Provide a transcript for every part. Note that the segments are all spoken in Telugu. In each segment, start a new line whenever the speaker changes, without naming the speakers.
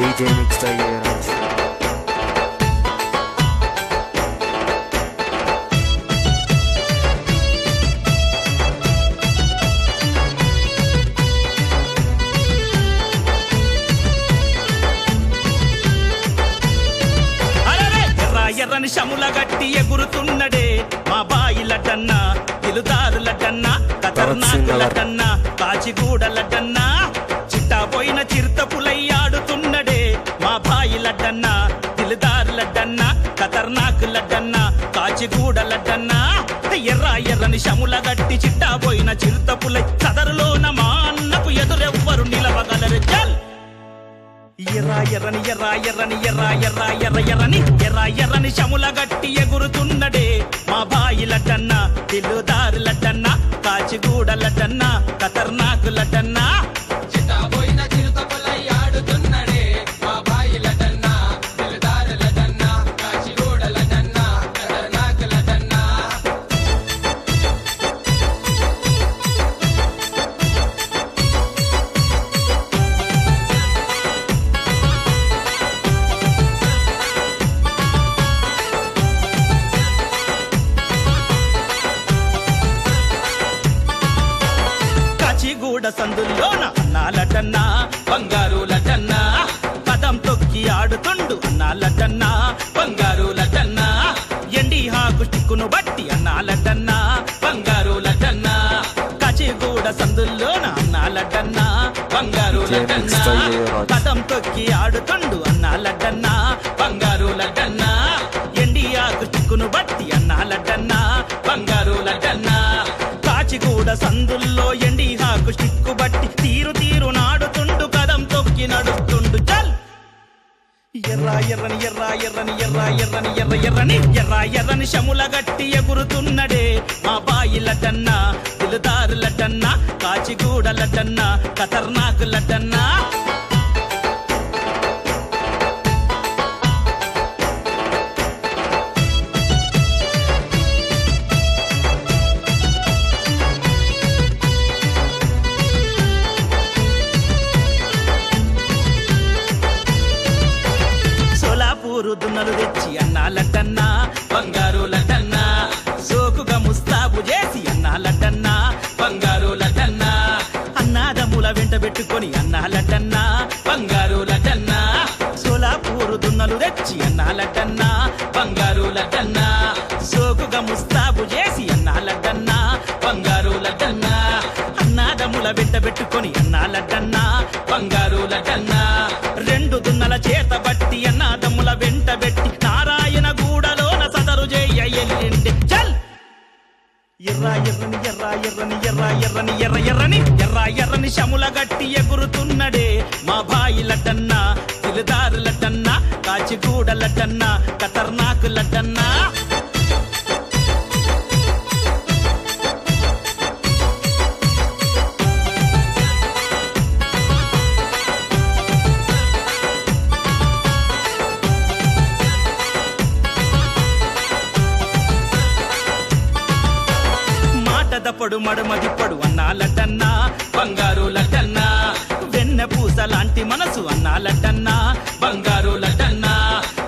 DJ mixed Jayaraj.
ఎర్రని శముల గట్టి ఎగురుతున్నడే మా బాయిలటన్నా తిలుదారులటన్నా ఖతర్నాకులటన్నా కాచిగూడలటన్నా చిట్టాపోయిన చిరుతపులయ్యాడుతున్నడే మా బాయిలటన్నా తిలుదారులటన్నా ఖతర్నాకులటన్నా కాచిగూడలటన్నా ఎర్రని శముల గట్టి చిట్టాపోయిన చిరుతపులై సదరులోన మా అన్నకు ఎదురెవ్వరు నిలవగలరు చల్ ఎర్రని శముల గట్టి ఎగురుతున్నడే మా బాయిలటన్నా తిల్లుదారులటన్నా కాచిగూడలటన్నా ఖతర్నాకులటన్నా
చిట్టాపోయిన చిరుతపులయ్యాడుతున్నడే మా బాయిలటన్నా తిల్లుదారులటన్నా కాచిగూడలటన్నా ఖతర్నాకులటన్నా
కాచిగూడ సందుల్లోన అన్నాలటన్నా బంగారులటన్నా పదం తొక్కి ఆడుతుండు అన్నాలటన్నా బంగారులటన్నా ఎండి హాకు చిక్కును బట్టి అన్నాలటన్నా బంగారులటన్నా కాచిగూడ సందుల్లోన అన్నాలటన్నా బంగారులటన్నా పదం తొక్కి ఆడుతుండు అన్నాలటన్నా బంగారులటన్నా ఎండి హాకు చిక్కును బట్టి అన్నాలటన్నా బంగారులటన్నా కాచిగూడ సందుల్లో ఎండి హాకు చిక్కు బట్టి తీరు తీరు నాడుతుండు కదం తొక్కి నడుస్తుండు చల్ ఎర్రని శముల గట్టి ఎగురుతున్నడే మా బాయిలటన్నా తిలుదారులటన్నా కాచిగూడలటన్నా ఖతర్నాకులటన్నా దున్నలు తెచ్చి అన్నాలటన్నా బంగారులటన్నా సోకుగా ముస్తాబు చేసి అన్నాలటన్నా బంగారులటన్నా అన్నాదముల వెంట పెట్టుకొని అన్నాలటన్నా బంగారులటన్నా సోలాపూరు దున్నలు తెచ్చి అన్నాలటన్నా బంగారులటన్నా సోకుగా ముస్తాబు చేసి అన్నాలటన్నా బంగారులటన్నా అన్నాదముల వెంట పెట్టుకొని అన్నాలటన్నా బంగారులటన్నా రెండు దున్నల చేత బట్టి అన్నాదముల వెంట పెట్టి నారాయణ గూడలోన సదరు చేయ ఎల్లిండి చల్ ఎర్రని శముల గట్టి ఎగురుతున్నడే మా బాయిలటన్నా తిలుదారులటన్నా కాచిగూడలటన్నా ఖతర్నాకులటన్నా దపడు మడుమదిపడు అన్నాలటన్నా బంగారులటన్నా వెన్న పూస లాంటి మనసు అన్నాలటన్నా బంగారులటన్నా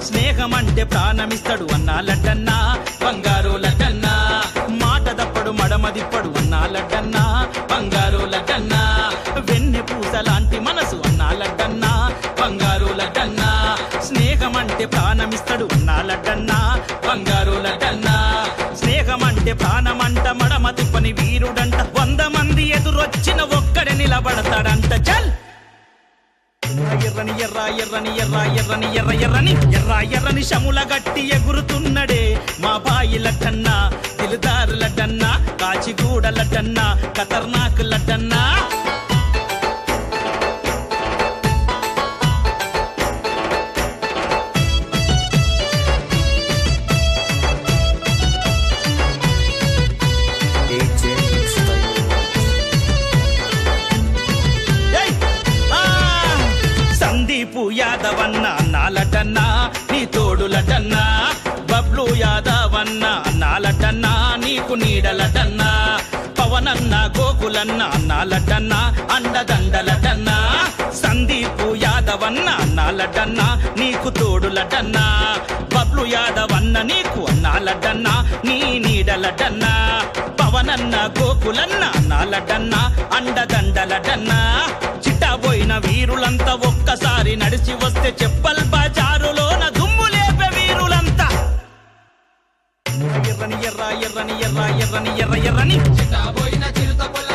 స్నేహమంటే ప్రాణమిస్తాడు అన్నాలటన్నా బంగారులటన్నా మాట దప్పడు మడమదిప్పడు అన్నాలటన్నా బంగారులటన్నా వెన్న పూస లాంటి మనసు అన్నాలటన్నా బంగారులటన్నా స్నేహమంటే ప్రాణమిస్తాడు అన్నాలటన్నా బంగారులటన్నా స్నేహమంటే ప్రాణమంట మడమతి పని వీరుడంట 100 మంది ఎదురొచ్చిన ఒక్కడే నిలబడతాడంట చల్ ఎర్రని శముల గట్టి ఎగురుతున్నడే మా బాయిలటన్నా తిలుదారులటన్నా కాచిగూడలటన్నా ఖతర్నాకులటన్నా యాదవన్న అన్నాలటన్నా నీ తోడులటన్నా బబ్లు యాదవన్న అన్నాలటన్నా నీకు నీడలటన్నా పవన పవనన్న గోకులన్న అన్నాలడ్డన్న అండదండలడ్డన్న సందీపు యాదవన్న అన్నాలడ్డన్న నీకు తోడులడ్డన్న బబ్లు యాదవన్న నీకు అన్నాలడ్డన్న నీ నీడలడ్డన్న పవనన్న గోకులన్న అన్నాలడ్డన్న అండదండలడ్డన్న చిట్టబోయిన వీరులంతా ఒక్కసారి నడిచి వస్తే చెప్పల్ బజారులోన దుమ్ము లేపే వీరులంతా ఎర్రని ఎర్ర ఎర్రని ఎర్ర ఎర్రని ఎర్ర ఎర్రని
చిట్టబోయిన చిరుత పొల్ల